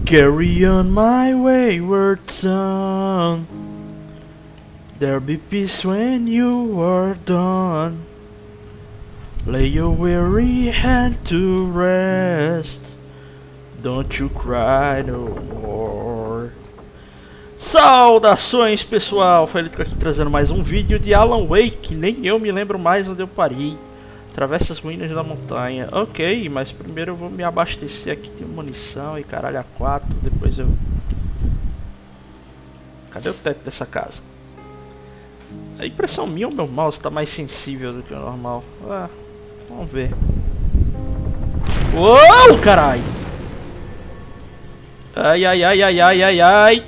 Carry on my wayward son. There'll be peace when you are done. Lay your weary head to rest. Don't you cry no more. Saudações, pessoal! Felito aqui trazendo mais um vídeo de Alan Wake. Nem eu me lembro mais onde eu parei. Atravessa as ruínas da montanha. Ok, mas primeiro eu vou me abastecer aqui. Tem munição e caralho a 4. Depois eu... Cadê o teto dessa casa? A impressão minha, o meu mouse está mais sensível do que o normal. Ah, vamos ver. Uou, caralho! Ai, ai, ai, ai, ai, ai, ai.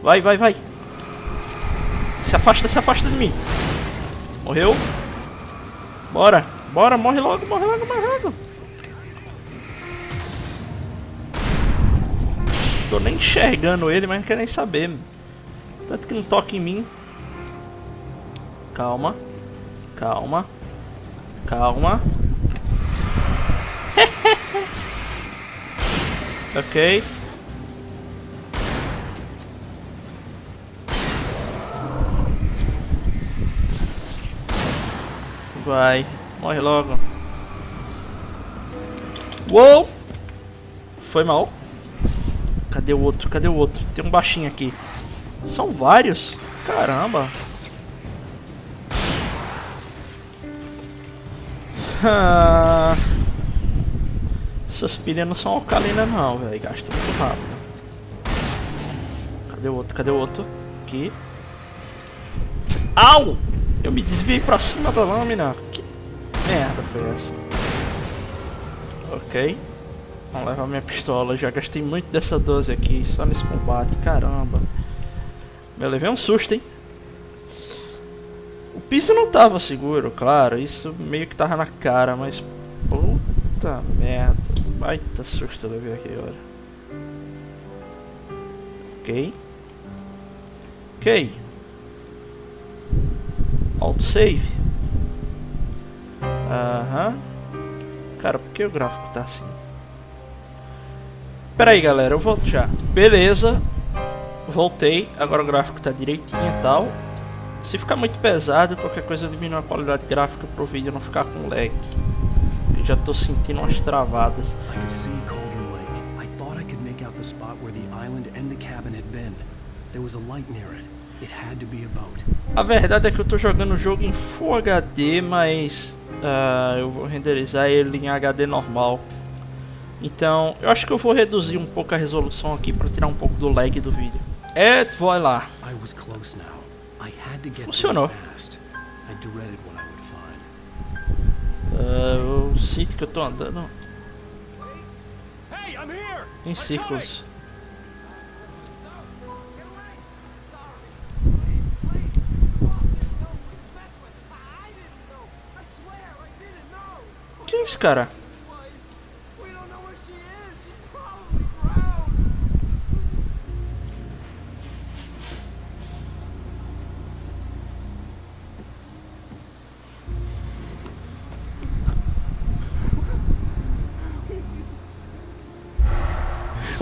Vai, vai, vai. Se afasta de mim. Morreu. Bora, bora, morre logo, morre logo, morre logo. Tô nem enxergando ele, mas não quero nem saber. Tanto que não toca em mim. Calma. Calma. Calma. Ok. Vai, morre logo. Uou! Foi mal. Cadê o outro? Cadê o outro? Tem um baixinho aqui. São vários. Caramba. Essas pilhas não são alcalinas não, velho. Gasta muito rápido. Cadê o outro? Cadê o outro? Aqui. Au! Eu me desviei pra cima da lâmina. Que merda foi essa? Ok. Vamos levar minha pistola. Já gastei muito dessa 12 aqui. Só nesse combate. Caramba. Eu levei um susto, hein? O piso não tava seguro, claro. Isso meio que tava na cara. Mas... Puta merda. Baita susto eu levei aqui agora. Ok. Ok. Autosave. Aham. Cara, por que o gráfico tá assim? Pera aí, galera, eu volto já. Beleza. Voltei. Agora o gráfico tá direitinho e tal. Se ficar muito pesado, qualquer coisa eu diminuo a qualidade gráfica pro vídeo não ficar com lag. Eu já tô sentindo umas travadas. A verdade é que eu tô jogando o jogo em Full HD, mas eu vou renderizar ele em HD normal. Então, eu acho que eu vou reduzir um pouco a resolução aqui para tirar um pouco do lag do vídeo. Vai lá. Funcionou. Eu sinto que eu tô andando em círculos. Que é isso, cara?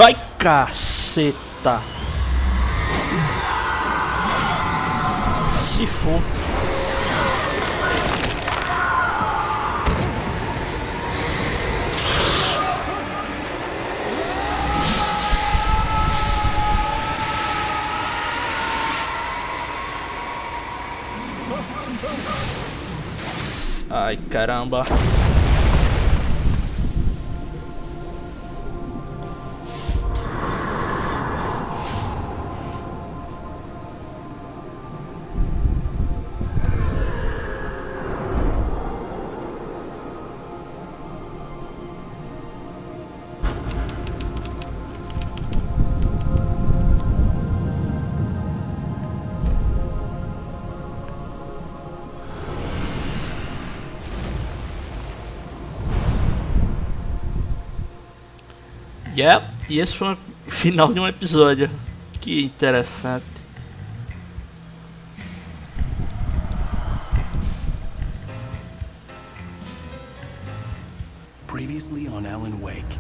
Ai, caceta. Se for. Ai, caramba. Yeah, e esse foi o final de um episódio. Que interessante. Previously on Alan Wake,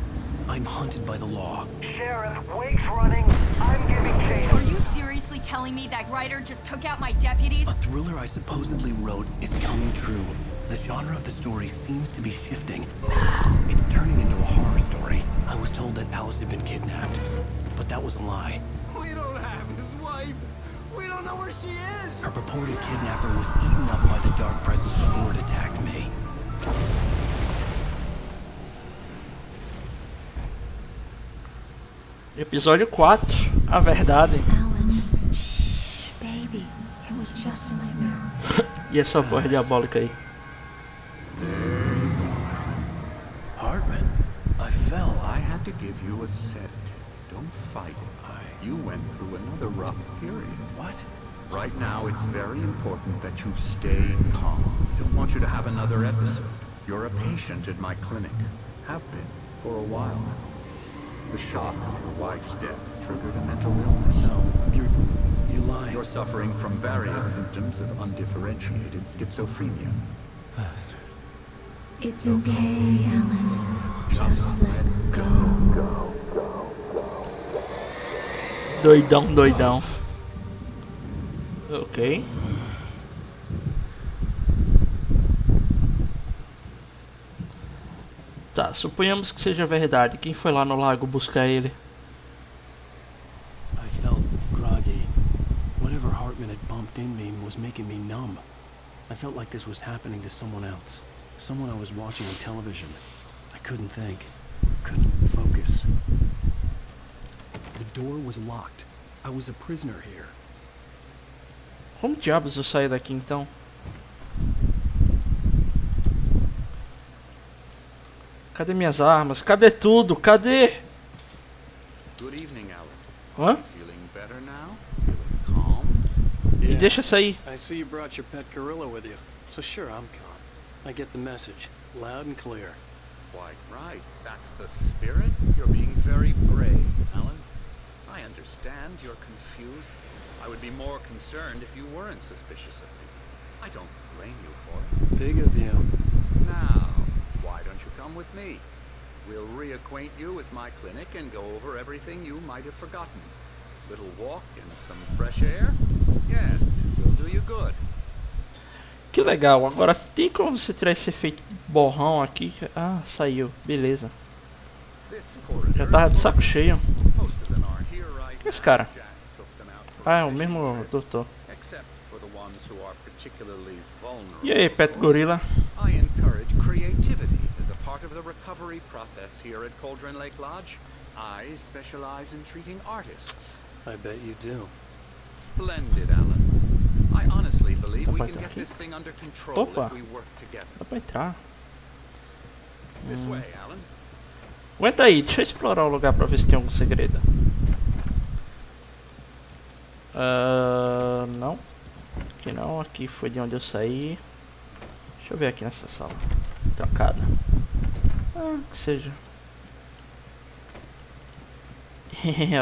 I'm hunted by the law. Sheriff, Wake's running. I'm giving chase. Are you seriously telling me that writer just took out my deputies? A thriller I supposedly wrote is coming true. The genre of the story seems to be shifting. It's turning into a horror story. I was told that Alice had been kidnapped, but that was a lie. We don't have his wife. We don't know where she is. Her purported kidnapper was eaten up by the dark presence before it attacked me. Episódio 4, a verdade. Alan, shh, baby, it was just a nightmare. E essa voz diabólica aí. Hartman, I fell. I had to give you a sedative. Don't fight it. You went through another rough period. What? Right now, it's very important that you stay calm. I don't want you to have another episode. You're a patient at my clinic. Have been for a while now. The shock of your wife's death triggered a mental illness. No, you're lying. You're suffering from various symptoms of undifferentiated schizophrenia. It's okay, Alan. Just let go. Doidão, doidão. Ok. Tá, suponhamos que seja verdade. Quem foi lá no lago buscar ele? I felt groggy. Whatever Hartman had bumped in me was making me numb. I felt like this was happening to someone else. Someone I was watching on television. I couldn't think. Couldn't focus. The door was locked. I was a prisoner here. Como diabos eu saio daqui então? Cadê minhas armas? Cadê tudo? Cadê? Good evening, Alan. Hã? Feeling better now? Feeling calm? Me deixa sair. I see you brought your pet gorilla with you. So sure, I'm calm. I get the message. Loud and clear. Quite right. That's the spirit. You're being very brave, Alan. I understand you're confused. I would be more concerned if you weren't suspicious of me. I don't blame you for it. Big of you. Now, why don't you come with me? We'll reacquaint you with my clinic and go over everything you might have forgotten. Little walk in some fresh air? Yes, it will do you good. Que legal. Agora tem como você tirar esse efeito borrão aqui? Ah, saiu. Beleza. Já tava de saco cheio. Quem é esse cara? Ah, é o mesmo doutor. E aí, pet gorila? I encourage creativity as a part of the recovery process here at Cauldron Lake Lodge. I specialize in treating artists. I bet you do. Splendid, Alan. I honestly believe we can get this thing under control if we work together. Dá pra entrar. This way, Alan. Aguenta aí, deixa eu explorar o lugar pra ver se tem algum segredo. Não. Aqui não, aqui foi de onde eu saí. Deixa eu ver aqui nessa sala. Trancada. Que seja.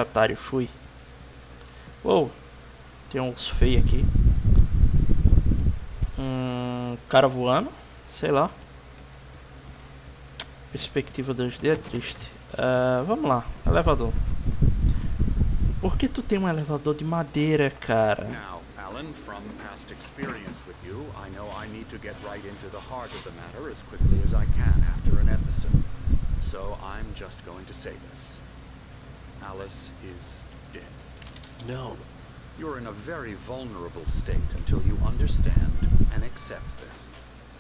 Otário, fui. Uou. Tem uns feios aqui. Cara voando. Sei lá. Perspectiva 2D é triste. Vamos lá, elevador. Por que tu tem um elevador de madeira, cara? Now, Alan, from past experience with you, I know I need to get right into the heart of the matter as quickly as I can after an episode. So I'm just going to say this. Alice is dead. No. You're in a very vulnerable state until you understand and accept this.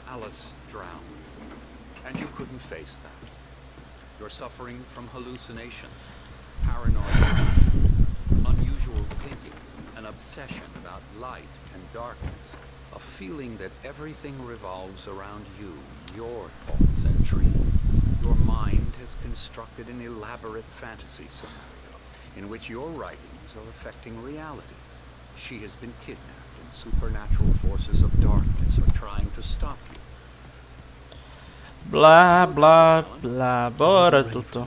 Alice drowned, and you couldn't face that. You're suffering from hallucinations, paranoid delusions, unusual thinking, an obsession about light and darkness, a feeling that everything revolves around you, your thoughts and dreams. Your mind has constructed an elaborate fantasy scenario in which your writings are affecting reality. She has been kidnapped and supernatural forces of darkness are trying to stop you. Blá, blá, blá. Bora, doutor.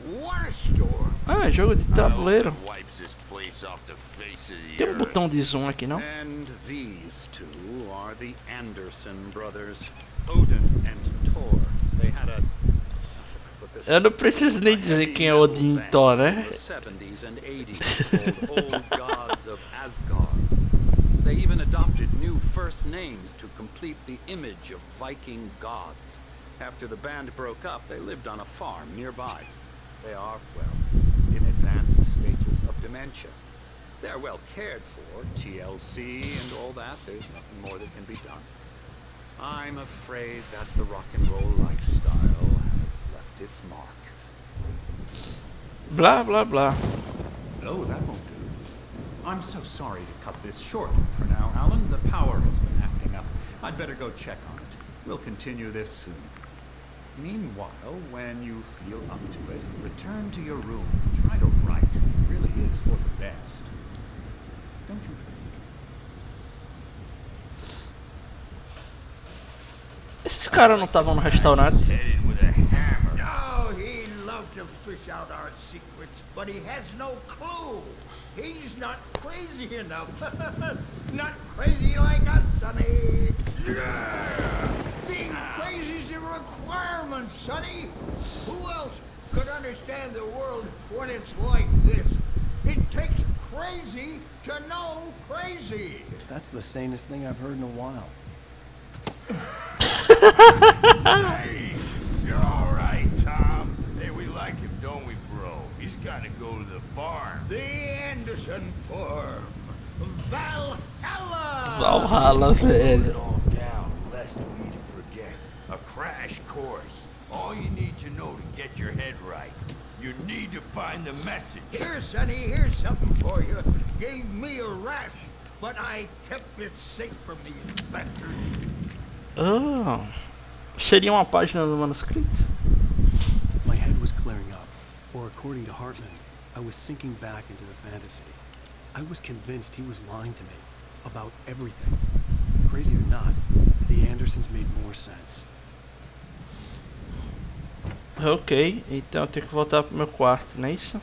What a storm! Ah, jogo de tabuleiro. Wipes this place off the face of the Tem um earth. botão de zoom aqui, não? And these two are the Anderson brothers, Odin and Thor. They had a... Eu não preciso nem dizer quem é Odin e Thor, né? The 70s and 80s called Old Gods of Asgard. They even adopted new first names to complete the image of Viking gods. After the band broke up, they lived on a farm nearby. They are, well, in advanced stages of dementia. They're well cared for, TLC and all that. There's nothing more that can be done. I'm afraid that the rock and roll lifestyle has left its mark. Blá, blá, blá. No, that won't do. I'm so sorry to cut this short for now, Alan. The power has been acting up. I'd better go check on it. We'll continue this soon. Meanwhile, when you feel up to it, return to your room and try to write. It really is for the best. Don't you think? Esses caras não estavam no restaurante? Headed with a hammer. Oh, he loved to fish out our secrets, but he has no clue. He's not crazy enough. Not crazy like us, Sonny. Yeah! Being crazy's a requirement, Sonny. Who else could understand the world when it's like this? It takes crazy to know crazy. That's the sanest thing I've heard in a while. Say, you're all right, Tom. Hey, we like him, don't we, bro? He's got to go to the farm. The Anderson Farm. Valhalla! Valhalla, velho. All down, lest we forget. A crash course. All you need to know to get your head right. You need to find the message. Here, Sonny, here's something for you. Gave me a rash, but I kept it safe from these bastards. Ah, seria uma página do manuscrito? My head was clearing up, or according to Hartman, I was sinking back into the fantasy. I was convinced he was lying to me about everything. Crazy or not, the Andersons made more sense. Ok, então eu tenho que voltar pro meu quarto, não é isso?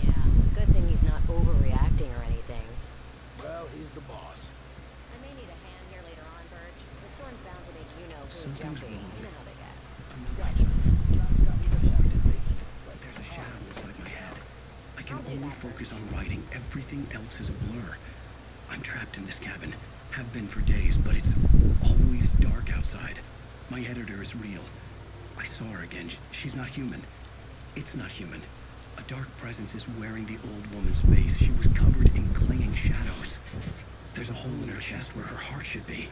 Yeah, good thing he's not overreacting or anything. Well, he's the boss. I may need a hand here later on, Birch. The storm's bound to make you know who jumpy. You know how they get. Gotcha. God's got me locked in Reiki. There's a shadow inside my head. I can only focus on writing. Everything else is a blur. I'm trapped in this cabin. Have been for days, but it's always dark outside. My editor is real. I saw her again. She's not human. It's not human. A dark presence is wearing the old woman's face. She was covered in clinging shadows. There's a hole in her chest where her heart should be.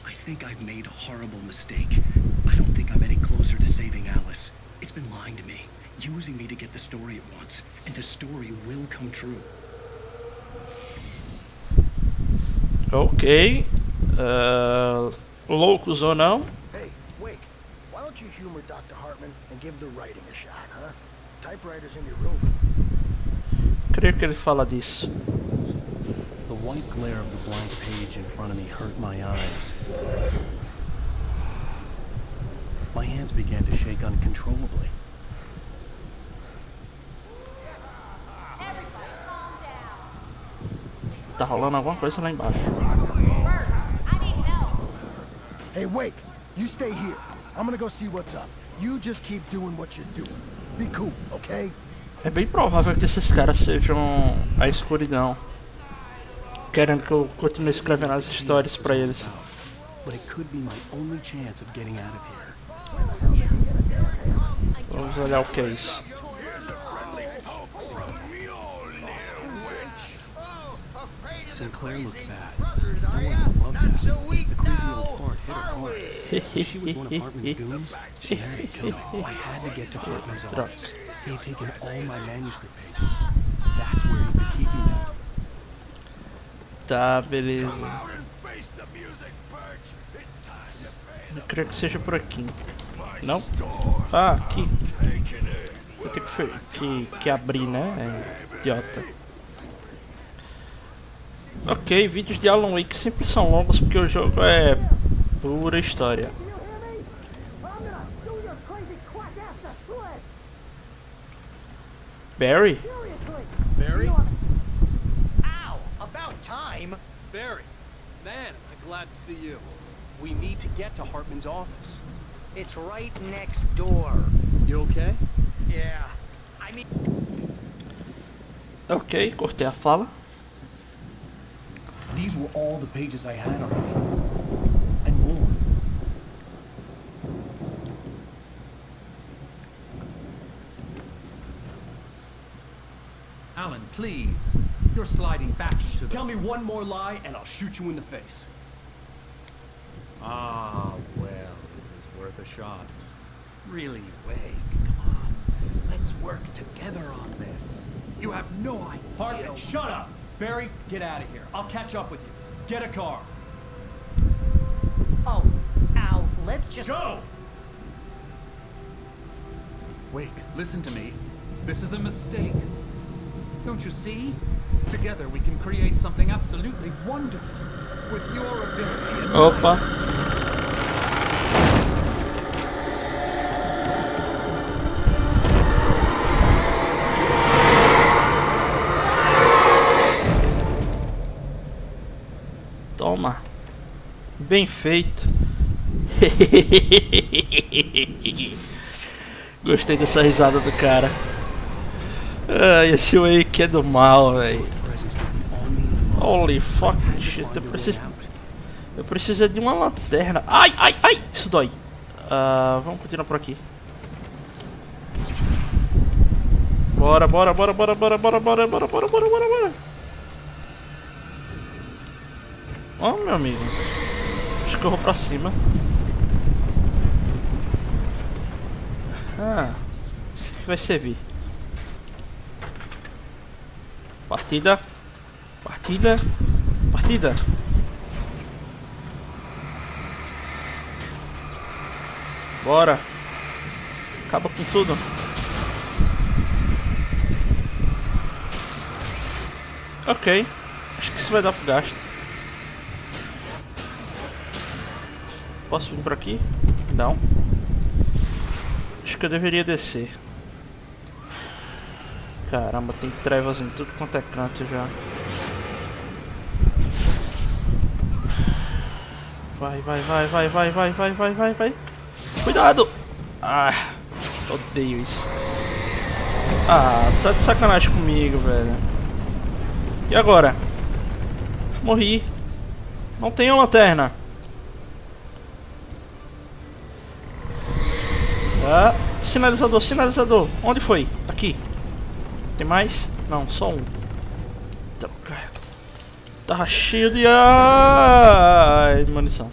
I think I've made a horrible mistake. I don't think I'm any closer to saving Alice. It's been lying to me, using me to get the story it wants, and the story will come true. Ok. Loucos ou não? Hey, Wake, why don't you humor Dr. Hartman and give the writing a shot, huh? Typewriter's in your room. Creio que ele fala disso. The white glare of the blank page in front of me hurt my eyes. My hands began to shake uncontrollably. Tá rolando alguma coisa lá embaixo. Hey, Wake, you stay here. I'm gonna go see what's up. You just keep doing what you're doing. Be cool, okay? É bem provável que esses caras sejam a escuridão, querendo que eu continue escrevendo as histórias pra eles. But it could be my only chance of getting out of here. Vamos olhar o que é isso. Sinclair looked bad. That wasn't a love tap. The crazy old fart hit her hard. If she was one of Hartman's goons, she had it coming. I had to get to Hartman's office. He had taken all my manuscript pages. That's where he'd been keeping them. Tá, beleza. Eu creio que seja por aqui. Não? Ah, aqui. Vou ter que abrir, né? É idiota. Ok, vídeos de Alan Wake sempre são longos porque o jogo é pura história. Barry? Barry? Ow! About time! Barry, man, am I glad to see you. We need to get to Hartman's office. It's right next door. You okay? Yeah. I mean... Ok, cortei a fala. These were all the pages I had on me. And more. Alan, please. You're sliding back to the... Tell me one more lie and I'll shoot you in the face. Ah, well, it was worth a shot. Really, Wake, come on. Let's work together on this. You have no idea... Hartman, shut up! Barry, get out of here. I'll catch up with you. Get a car. Oh, Al, let's just... Go! Wake, listen to me. This is a mistake. Don't you see? Together we can create something absolutely wonderful. With your ability and Opa. Toma. Bem feito. Gostei dessa risada do cara. Ah, esse Wake é do mal, velho. Holy fuck shit. Eu preciso de uma lanterna. Ai, ai, ai. Isso dói. Vamos continuar por aqui. Bora, bora, bora, bora, bora, bora, bora, bora, bora, bora, bora, bora. Ó, meu amigo. Acho que eu vou pra cima. Isso aqui vai servir. Partida. Partida. Partida. Bora. Acaba com tudo. Ok. Acho que isso vai dar pro gasto. Posso vir por aqui? Não. Acho que eu deveria descer. Caramba, tem trevas em tudo quanto é canto já. Vai, vai, vai, vai, vai, vai, vai, vai, vai, vai. Cuidado! Ah, odeio isso. Ah, tá de sacanagem comigo, velho. E agora? Morri. Não tenho lanterna. Ah, sinalizador, sinalizador. Onde foi? Aqui. Tem mais? Não, só um. Tá cheio de munição.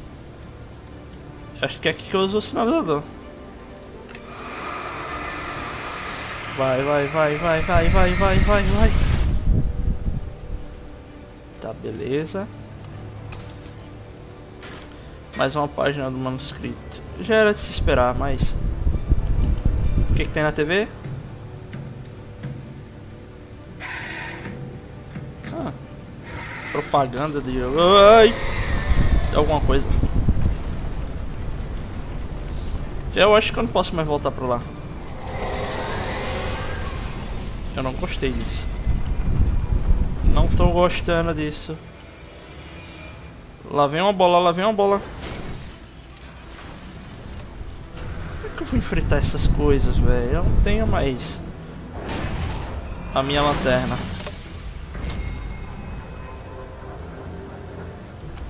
Acho que é aqui que eu uso o sinalizador. Vai, vai, vai, vai, vai, vai, vai, vai, vai. Tá, beleza. Mais uma página do manuscrito. Já era de se esperar, mas... O que tem na TV? Propaganda de jogo. Ai! Alguma coisa. Eu acho que eu não posso mais voltar pra lá. Eu não gostei disso. Não tô gostando disso. Lá vem uma bola, lá vem uma bola. Como é que eu vou enfrentar essas coisas, velho? Eu não tenho mais a minha lanterna.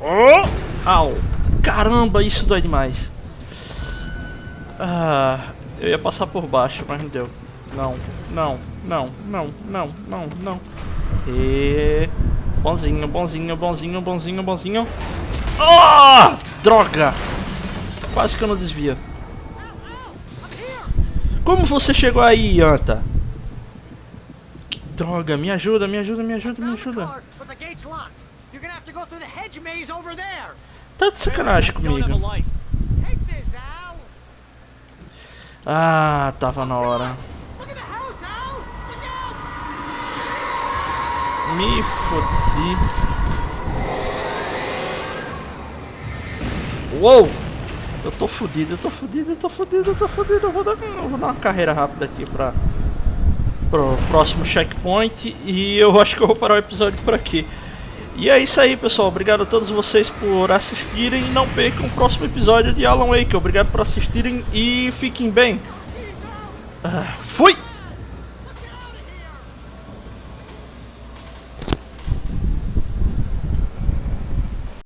Oh! Au! Caramba, isso dói demais. Eu ia passar por baixo, mas não deu. Não, não, não, não, não, não, não. E... Bonzinho, bonzinho, bonzinho, bonzinho, bonzinho. Oh! Droga! Quase que eu não desvio. Como você chegou aí, Anta? Que droga, me ajuda, me ajuda, me ajuda, me ajuda. Tá de sacanagem comigo. Ah, tava na hora. Me fodi. Uou! Eu tô fudido, eu tô fudido, eu tô fudido, eu tô fudido. Eu vou dar uma carreira rápida aqui pro próximo checkpoint. E eu acho que eu vou parar o episódio por aqui. E é isso aí, pessoal. Obrigado a todos vocês por assistirem. Não percam o próximo episódio de Alan Wake. Obrigado por assistirem e fiquem bem. Fui!